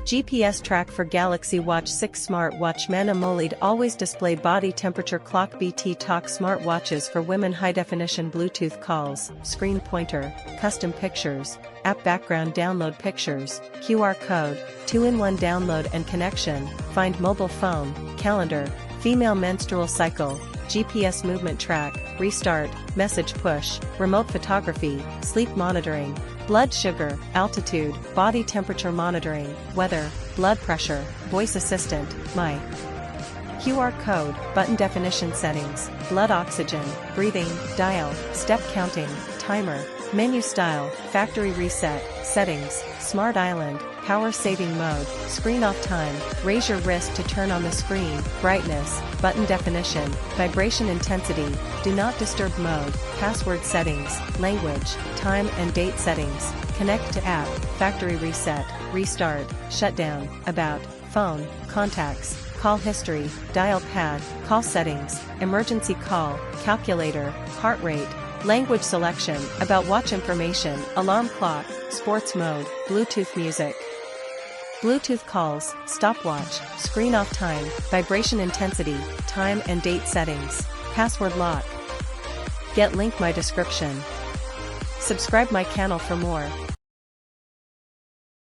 GPS track for Galaxy Watch 6 smartwatch. Man AMOLED always display body temperature clock. BT Talk smartwatches for women. High definition Bluetooth calls, screen pointer, custom pictures, app background. Download pictures, QR code, 2-in-1 download and connection. Find mobile phone, calendar, female menstrual cycle, GPS movement track, restart, message push, remote photography, sleep monitoring, blood sugar, altitude, body temperature monitoring, weather, blood pressure, voice assistant, my QR code, button definition settings, blood oxygen, breathing, dial, step counting, timer, menu style, factory reset, settings, smart island, power saving mode, screen off time, raise your wrist to turn on the screen, brightness, button definition, vibration intensity, do not disturb mode, password settings, language, time and date settings, connect to app, factory reset, restart, shutdown, about, phone, contacts, call history, dial pad, call settings, emergency call, calculator, heart rate, language selection, about watch information, alarm clock, sports mode, Bluetooth music, Bluetooth calls, stopwatch, screen off time, vibration intensity, time and date settings, password lock. Get link my description. Subscribe my channel for more.